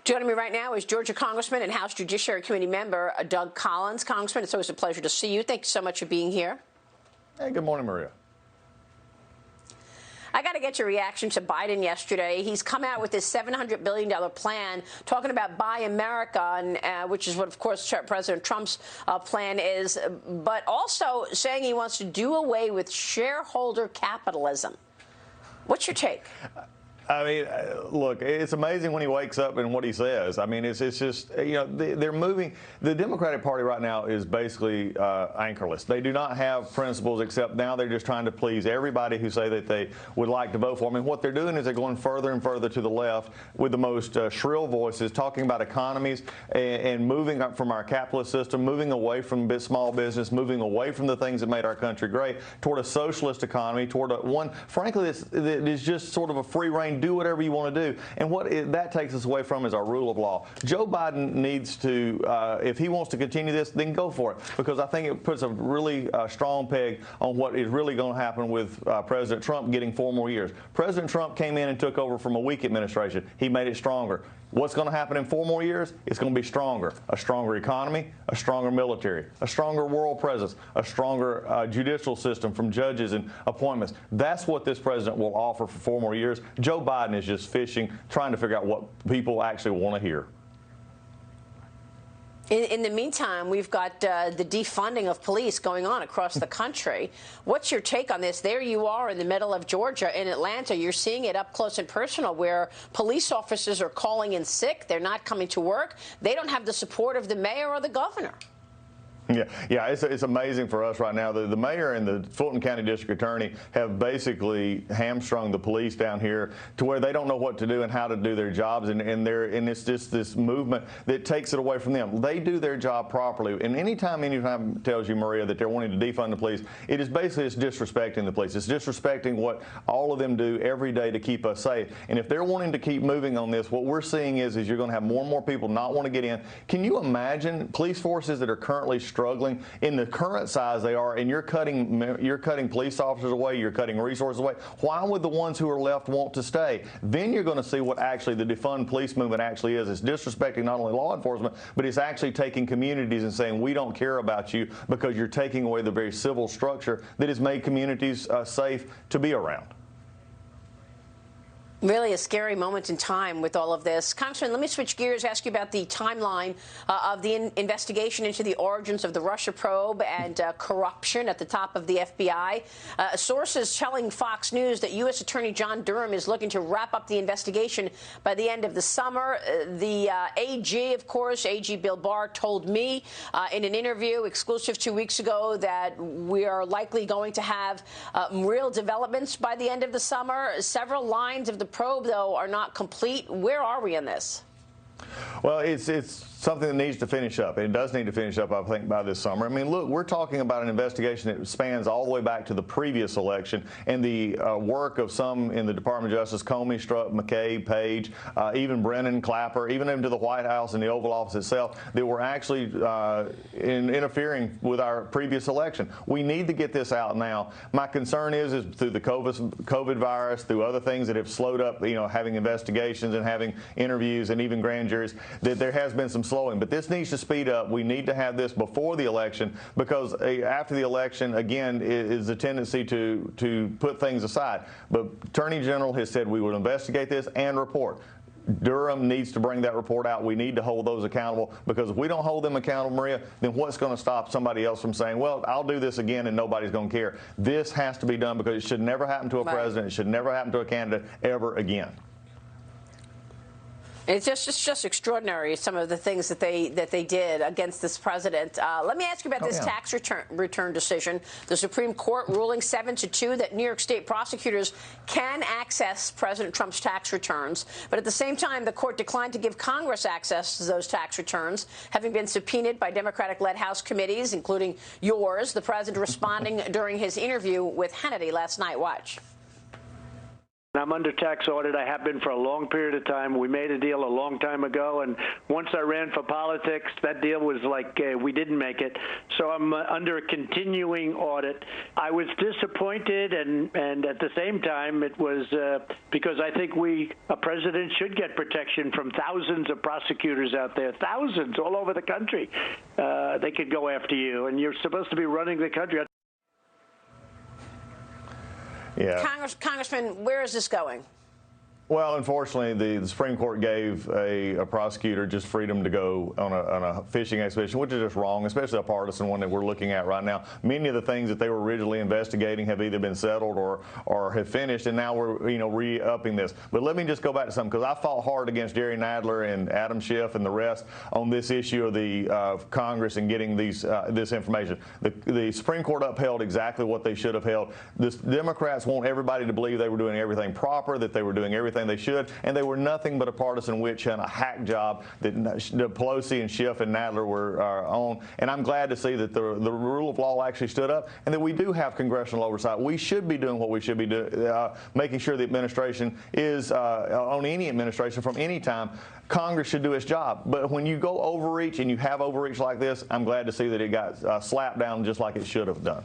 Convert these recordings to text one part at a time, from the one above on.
Joining me right now is Georgia Congressman and House Judiciary Committee member Doug Collins. Congressman, it's always a pleasure to see you. Thank you so much for being here. Hey, good morning, Maria. I got to get your reaction to Biden yesterday. He's come out with this $700 billion plan talking about Buy America, and, which is what, of course, President Trump's plan is, but also saying he wants to do away with shareholder capitalism. What's your take? I mean, look, it's amazing when he wakes up and what he says. I mean, it's just, you know, they're moving. The Democratic Party right now is basically anchorless. They do not have principles, except now they're just trying to please everybody who say that they would like to vote for them. And what they're doing is they're going further and further to the left with the most shrill voices, talking about economies and moving up from our capitalist system, moving away from small business, moving away from the things that made our country great, toward a socialist economy, toward one, frankly, that is just sort of a free reign. Do whatever you want to do. And what that takes us away from is our rule of law. Joe Biden needs to, if he wants to continue this, then go for it, because I think it puts a really strong peg on what is really going to happen with President Trump getting 4 more years. President Trump came in and took over from a weak administration. He made it stronger. What's going to happen in 4 more years? It's going to be stronger. A stronger economy, a stronger military, a stronger world presence, a stronger judicial system from judges and appointments. That's what this president will offer for 4 more years. Joe Biden is just fishing, trying to figure out what people actually want to hear. In the meantime, we've got the defunding of police going on across the country. What's your take on this? There you are in the middle of Georgia, in Atlanta. You're seeing it up close and personal, where police officers are calling in sick. They're not coming to work. They don't have the support of the mayor or the governor. Yeah, it's amazing for us right now. The mayor and the Fulton County District Attorney have basically hamstrung the police down here to where they don't know what to do and how to do their jobs, and it's just this movement that takes it away from them. They do their job properly, and anytime tells you, Maria, that they're wanting to defund the police, it is basically disrespecting the police. It's disrespecting what all of them do every day to keep us safe. And if they're wanting to keep moving on this, what we're seeing is you're going to have more and more people not want to get in. Can you imagine police forces that are currently struggling in the current size they are, and you're cutting police officers away, you're cutting resources away? Why would the ones who are left want to stay? Then you're going to see what actually the defund police movement actually is. It's disrespecting not only law enforcement, but it's actually taking communities and saying, we don't care about you because you're taking away the very civil structure that has made communities safe to be around. Really a scary moment in time with all of this. Congressman, let me switch gears, ask you about the timeline of the investigation into the origins of the Russia probe and corruption at the top of the FBI. Sources telling Fox News that U.S. Attorney John Durham is looking to wrap up the investigation by the end of the summer. The AG, of course, AG Bill Barr, told me in an interview exclusive 2 weeks ago that we are likely going to have real developments by the end of the summer. Several lines of the probe, though, are not complete. Where are we in this? Well, it's something that needs to finish up. It does need to finish up, I think, by this summer. I mean, look, we're talking about an investigation that spans all the way back to the previous election and the work of some in the Department of Justice: Comey, Strzok, McCabe, Page, even Brennan, Clapper, even into the White House and the Oval Office itself, that were actually interfering with our previous election. We need to get this out now. My concern is through the COVID virus, through other things that have slowed up, you know, having investigations and having interviews and even grand juries, that there has been some slowing. But this needs to speed up. We need to have this before the election, because after the election, again, is a tendency to put things aside. But Attorney General has said we will investigate this and report. Durham needs to bring that report out. We need to hold those accountable, because if we don't hold them accountable, Maria, then what's going to stop somebody else from saying, well, I'll do this again and nobody's going to care? This has to be done, because it should never happen to a president. It should never happen to a candidate ever again. It's just extraordinary, some of the things that they did against this president. Let me ask you about this tax return decision. The Supreme Court ruling 7-2 that New York State prosecutors can access President Trump's tax returns. But at the same time, the court declined to give Congress access to those tax returns, having been subpoenaed by Democratic-led House committees, including yours. The president responding during his interview with Hannity last night. Watch. I'm under tax audit. I have been for a long period of time. We made a deal a long time ago, and once I ran for politics, that deal was like we didn't make it. So I'm under a continuing audit. I was disappointed, and at the same time, it was because I think a president should get protection from thousands of prosecutors out there, thousands all over the country. They could go after you, and you're supposed to be running the country. Yeah. Congressman, where is this going? Well, unfortunately, the Supreme Court gave a prosecutor just freedom to go on a fishing expedition, which is just wrong, especially a partisan one that we're looking at right now. Many of the things that they were originally investigating have either been settled or have finished, and now we're re-upping this. But let me just go back to something, because I fought hard against Jerry Nadler and Adam Schiff and the rest on this issue of the Congress and getting this information. The Supreme Court upheld exactly what they should have held. The Democrats want everybody to believe they were doing everything proper, that they were doing everything they should, and they were nothing but a partisan witch hunt, a hack job that Pelosi and Schiff and Nadler were on. And I'm glad to see that the rule of law actually stood up, and that we do have congressional oversight. We should be doing what we should be doing, making sure the administration is on any administration from any time. Congress should do its job. But when you go overreach, and you have overreach like this, I'm glad to see that it got slapped down just like it should have done.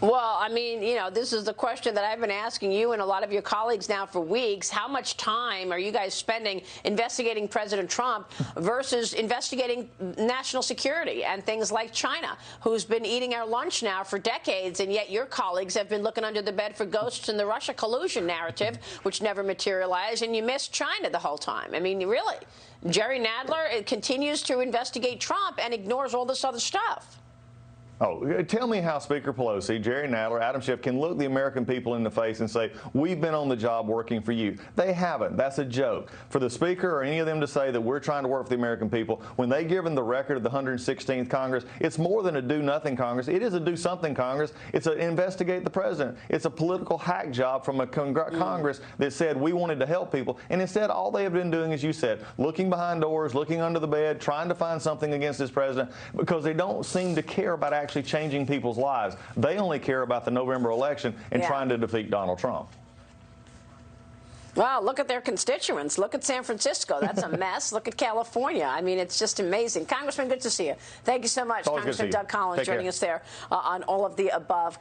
Well, I mean, this is the question that I've been asking you and a lot of your colleagues now for weeks. How much time are you guys spending investigating President Trump versus investigating national security and things like China, who's been eating our lunch now for decades, and yet your colleagues have been looking under the bed for ghosts in the Russia collusion narrative, which never materialized, and you missed China the whole time. I mean, really, Jerry Nadler continues to investigate Trump and ignores all this other stuff. Oh, tell me how Speaker Pelosi, Jerry Nadler, Adam Schiff can look the American people in the face and say, we've been on the job working for you. They haven't. That's a joke. For the Speaker or any of them to say that we're trying to work for the American people, when they give them the record of the 116th Congress, it's more than a do-nothing Congress. It is a do-something Congress. It's an investigate the president. It's a political hack job from a Congress that said we wanted to help people. And instead, all they have been doing, as you said, looking behind doors, looking under the bed, trying to find something against this president, because they don't seem to care about actually changing people's lives. They only care about the November election and trying to defeat Donald Trump. Well, look at their constituents. Look at San Francisco. That's a mess. Look at California. I mean, it's just amazing. Congressman, good to see you. Thank you so much. Congressman Doug Collins joining us there on all of the above.